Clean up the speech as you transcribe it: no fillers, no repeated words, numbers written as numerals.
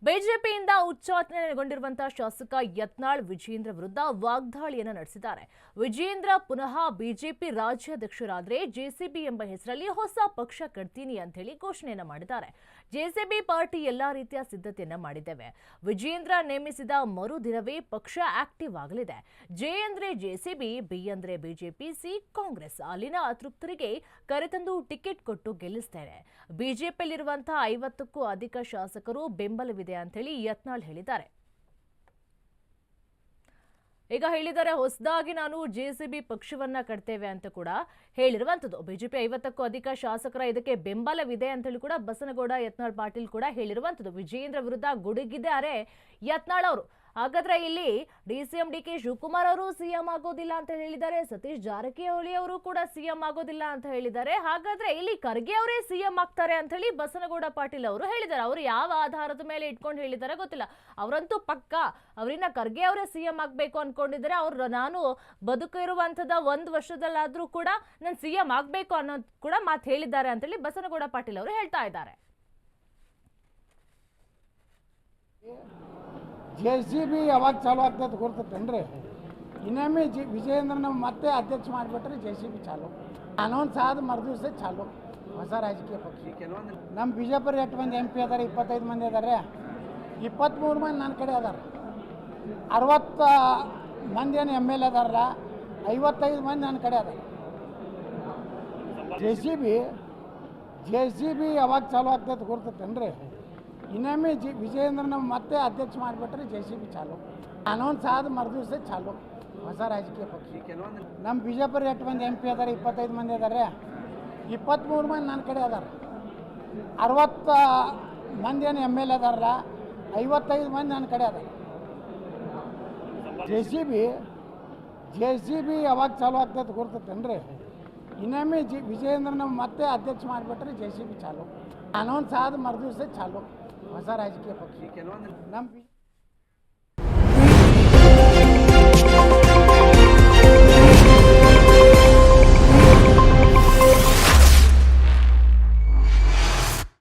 ಬಿಜೆಪಿಯಿಂದ ಉಚ್ಚಾಟನೆಗೊಂಡಿರುವಂತಹ ಶಾಸಕ ಯತ್ನಾಳ್ ವಿಜೇಂದ್ರ ವಿರುದ್ಧ ವಾಗ್ದಾಳಿಯನ್ನು ನಡೆಸಿದ್ದಾರೆ. ವಿಜೇಂದ್ರ ಪುನಃ ಬಿಜೆಪಿ ರಾಜ್ಯಾಧ್ಯಕ್ಷರಾದರೆ ಜೆಸಿಬಿ ಎಂಬ ಹೆಸರಲ್ಲಿ ಹೊಸ ಪಕ್ಷ ಕಟ್ತೀನಿ ಅಂತ ಹೇಳಿ ಘೋಷಣೆಯನ್ನ ಮಾಡಿದ್ದಾರೆ. ಜೆಸಿಬಿ ಪಾರ್ಟಿ ಎಲ್ಲಾ ರೀತಿಯ ಸಿದ್ಧತೆಯನ್ನ ಮಾಡಿದ್ದೇವೆ. ವಿಜೇಂದ್ರ ನೇಮಿಸಿದ ಮರುದಿನವೇ ಪಕ್ಷ ಆಕ್ಟಿವ್ ಆಗಲಿದೆ. ಜೆ ಅಂದ್ರೆ ಜೆಸಿಬಿ, ಬಿ ಅಂದ್ರೆ ಬಿಜೆಪಿ, ಸಿ ಕಾಂಗ್ರೆಸ್. ಅಲ್ಲಿನ ಅತೃಪ್ತರಿಗೆ ಕರೆತಂದು ಟಿಕೆಟ್ ಕೊಟ್ಟು ಗೆಲ್ಲಿಸ್ತೇನೆ. ಬಿಜೆಪಿಯಲ್ಲಿರುವಂತಹ 50ಕ್ಕೂ ಅಧಿಕ ಶಾಸಕರು ಬೆಂಬಲವಿದೆ ಅಂತ ಹೇಳಿ ಯತ್ನಾಳ್ ಹೇಳಿದ್ದಾರೆ. ಈಗ ಹೇಳಿದರೆ ಹೊಸದಾಗಿ ನಾನು ಜೆಸಿಬಿ ಪಕ್ಷವನ್ನ ಕಟ್ತೇವೆ ಅಂತ ಕೂಡ ಹೇಳಿರುವಂತದ್ದು. ಬಿಜೆಪಿ 50ಕ್ಕೂ ಅಧಿಕ ಶಾಸಕರ ಇದಕ್ಕೆ ಬೆಂಬಲವಿದೆ ಅಂತ ಹೇಳಿ ಕೂಡ ಬಸನಗೌಡ ಯತ್ನಾಳ್ ಪಾಟೀಲ್ ಕೂಡ ಹೇಳಿರುವಂತದ್ದು. ವಿಜೇಂದ್ರ ವಿರುದ್ಧ ಗುಡುಗಿದ್ದಾರೆ ಯತ್ನಾಳ್ ಅವರು. ಹಾಗಾದ್ರೆ ಇಲ್ಲಿ ಡಿಸಿಎಂ ಡಿಕೆ ಶಿವಕುಮಾರ್ ಅವರು ಸಿಎಂ ಆಗೋದಿಲ್ಲ ಅಂತ ಹೇಳಿದ್ದಾರೆ. ಸತೀಶ್ ಜಾರಕಿಹೊಳಿ ಅವರು ಕೂಡ ಸಿಎಂ ಆಗೋದಿಲ್ಲ ಅಂತ ಹೇಳಿದ್ದಾರೆ. ಹಾಗಾದ್ರೆ ಇಲ್ಲಿ ಖರ್ಗೆ ಅವರೇ ಸಿಎಂ ಆಗ್ತಾರೆ ಅಂತ ಹೇಳಿ ಬಸನಗೌಡ ಪಾಟೀಲ್ ಅವರು ಹೇಳಿದ್ದಾರೆ. ಅವರು ಯಾವ ಆಧಾರದ ಮೇಲೆ ಇಟ್ಕೊಂಡು ಹೇಳಿದ್ದಾರೆ ಗೊತ್ತಿಲ್ಲ. ಅವರಂತೂ ಪಕ್ಕ ಅವರಿನ್ನ ಖರ್ಗೆ ಅವರೇ ಸಿಎಂ ಆಗ್ಬೇಕು ಅನ್ಕೊಂಡಿದ್ದಾರೆ. ಅವ್ರು ನಾನು ಬದುಕಿರುವಂತದ 1 ವರ್ಷದಲ್ಲಾದ್ರೂ ಕೂಡ ನಾನು ಸಿಎಂ ಆಗ್ಬೇಕು ಅನ್ನೋದು ಕೂಡ ಮಾತು ಹೇಳಿದ್ದಾರೆ ಅಂತ ಹೇಳಿ ಬಸನಗೌಡ ಪಾಟೀಲ್ ಅವರು ಹೇಳ್ತಾ ಇದ್ದಾರೆ. ಜೆಸಿಬಿ ಯಾವಾಗ ಚಾಲು ಆಗ್ತದೆ ಗೊತ್ತೇನ್ರಿ? ಇನ್ನೊಮ್ಮೆ ವಿಜಯೇಂದ್ರನ ಮತ್ತೆ ಅಧ್ಯಕ್ಷ ಮಾಡಿಬಿಟ್ರೆ ಜೆಸಿಬಿ ಚಾಲು. ಅನೌನ್ಸ್ ಆದ ಮರುದಿವಸ ಚಾಲು ಹೊಸ ರಾಜಕೀಯ ಪಕ್ಷ. ನಮ್ಮ ಬಿಜೆಪಿ ಎಷ್ಟು ಮಂದಿ MP ಅದಾರೆ? 25 ಮಂದಿ ಅದಾರೆ. 23 ಮಂದಿ ನನ್ನ ಕಡೆ ಅದಾರ. 60 ಮಂದಿ ಏನು MLA ಅದಾರಲ್ಲ, 55 ಮಂದಿ ನನ್ನ ಕಡೆ ಅದಾರ. ಜೆಸಿಬಿ ಯಾವಾಗ ಚಾಲು ಆಗ್ತದೆ ಗೊತ್ತೇನ್ರಿ? ಇನ್ನೊಮ್ಮೆ ವಿಜಯೇಂದ್ರನ ಮತ್ತೆ ಅಧ್ಯಕ್ಷ ಮಾಡಿಬಿಟ್ರೆ ಜೆಸಿಬಿ ಚಾಲು. ಅನೌನ್ಸ್ ಆದ ಮರುದಿವಸ ಚಾಲು ಹೊಸ ರಾಜಕೀಯ ಪಕ್ಷ. ನಮ್ಮ ಬಿಜೆಪಿ ಎಷ್ಟು ಮಂದಿ MP ಅದಾರೆ? 25 ಮಂದಿ ಅದಾರೆ. 23 ಮಂದಿ ನನ್ನ ಕಡೆ ಅದಾರ. 60 ಮಂದಿ ಏನು MLA ಅದಾರಲ್ಲ, 55 ಮಂದಿ ನನ್ನ ಕಡೆ ಅದಾರ. ಜೆಸಿಬಿ ಯಾವಾಗ ಚಾಲು ಆಗ್ತದೆ ಗೊತ್ತೇನ್ರಿ? ಇನ್ನೊಮ್ಮೆ ವಿಜಯೇಂದ್ರನ ಮತ್ತೆ ಅಧ್ಯಕ್ಷ ಮಾಡಿಬಿಟ್ರೆ ಜೆಸಿಬಿ ಚಾಲು. ಅನೌನ್ಸ್ ಆದ ಮರುದಿವಸ ಚಾಲು ಹೊಸ ರಾಜಕೀಯ ಪಕ್ಷ. ನಮ್ಮ